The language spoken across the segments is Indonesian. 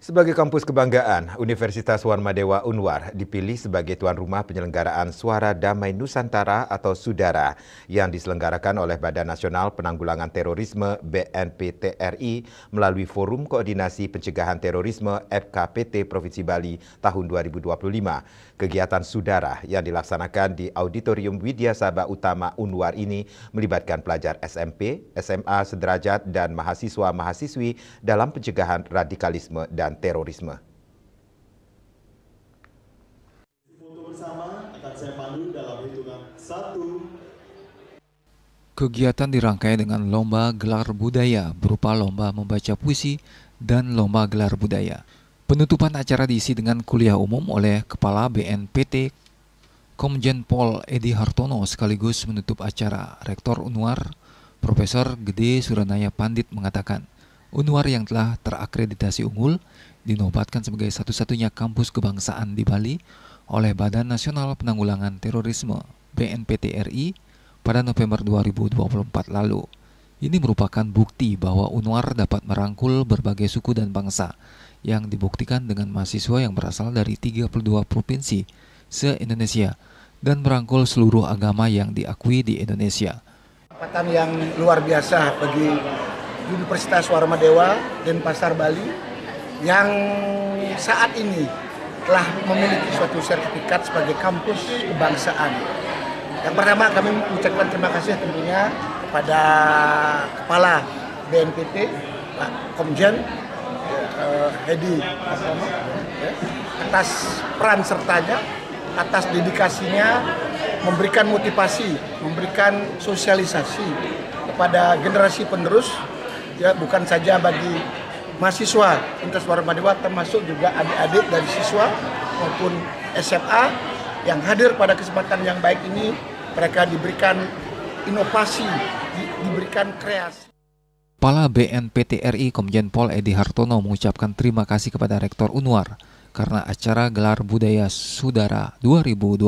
Sebagai kampus kebanggaan, Universitas Warmadewa Unwar dipilih sebagai tuan rumah penyelenggaraan Suara Damai Nusantara atau Sudara yang diselenggarakan oleh Badan Nasional Penanggulangan Terorisme BNPT RI melalui Forum Koordinasi Pencegahan Terorisme FKPT Provinsi Bali tahun 2025. Kegiatan Sudara yang dilaksanakan di Auditorium Widya Sabha Utama Unwar ini melibatkan pelajar SMP, SMA sederajat dan mahasiswa-mahasiswi dalam pencegahan radikalisme dan terorisme. Foto bersama akan saya pandu dalam hitungan 1. Kegiatan dirangkai dengan lomba gelar budaya berupa lomba membaca puisi dan lomba gelar budaya. Penutupan acara diisi dengan kuliah umum oleh Kepala BNPT Komjen Pol Edi Hartono sekaligus menutup acara. Rektor Unwar, Profesor Gede Suranaya Pandit mengatakan, Unwar yang telah terakreditasi unggul dinobatkan sebagai satu-satunya kampus kebangsaan di Bali oleh Badan Nasional Penanggulangan Terorisme BNPT RI pada November 2024 lalu. Ini merupakan bukti bahwa Unwar dapat merangkul berbagai suku dan bangsa yang dibuktikan dengan mahasiswa yang berasal dari 32 provinsi se-Indonesia dan merangkul seluruh agama yang diakui di Indonesia. Kesempatan yang luar biasa bagi Universitas Warmadewa Denpasar Bali yang saat ini telah memiliki suatu sertifikat sebagai kampus kebangsaan. Yang pertama kami mengucapkan terima kasih tentunya kepada Kepala BNPT Pak Komjen Edi Hartono atas peran sertanya, atas dedikasinya memberikan motivasi, memberikan sosialisasi kepada generasi penerus, ya bukan saja bagi mahasiswa Universitas Warmadewa termasuk juga adik-adik dari siswa maupun SMA yang hadir pada kesempatan yang baik ini. Mereka diberikan inovasi, diberikan kreasi. Kepala BNPT RI Komjen Pol Edi Hartono mengucapkan terima kasih kepada Rektor Unwar karena acara Gelar Budaya Sudara 2025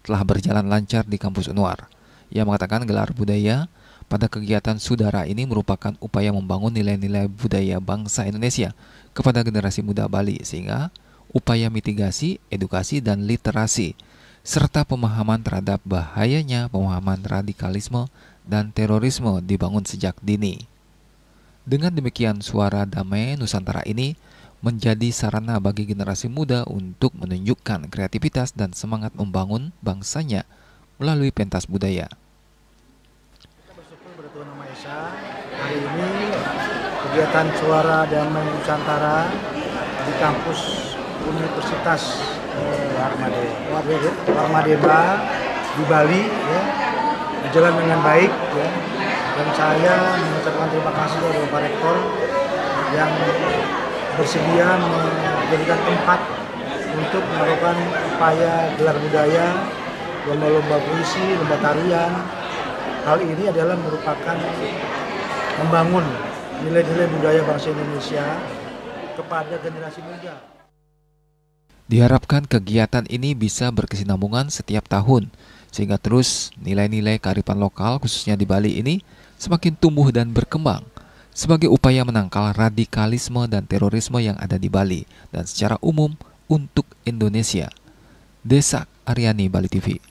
telah berjalan lancar di kampus Unwar. Ia mengatakan gelar budaya pada kegiatan Sudara ini merupakan upaya membangun nilai-nilai budaya bangsa Indonesia kepada generasi muda Bali sehingga upaya mitigasi, edukasi, dan literasi serta pemahaman terhadap bahayanya pemahaman radikalisme dan terorisme dibangun sejak dini. Dengan demikian, Suara Damai Nusantara ini menjadi sarana bagi generasi muda untuk menunjukkan kreativitas dan semangat membangun bangsanya melalui pentas budaya. Kita bersyukur kepada Tuhan Yang Maha Esa, hari ini kegiatan Suara Damai Nusantara di kampus Universitas Warmadewa di Bali ya, berjalan dengan baik ya. Dan saya mengucapkan terima kasih kepada Pak Rektor yang bersedia menjadikan tempat untuk melakukan upaya gelar budaya, lomba-lomba puisi, lomba tarian. Hal ini adalah merupakan membangun nilai-nilai budaya bangsa Indonesia kepada generasi muda. Diharapkan kegiatan ini bisa berkesinambungan setiap tahun, sehingga terus nilai-nilai kearifan lokal khususnya di Bali ini semakin tumbuh dan berkembang sebagai upaya menangkal radikalisme dan terorisme yang ada di Bali dan secara umum untuk Indonesia. Desak Aryani, Bali TV.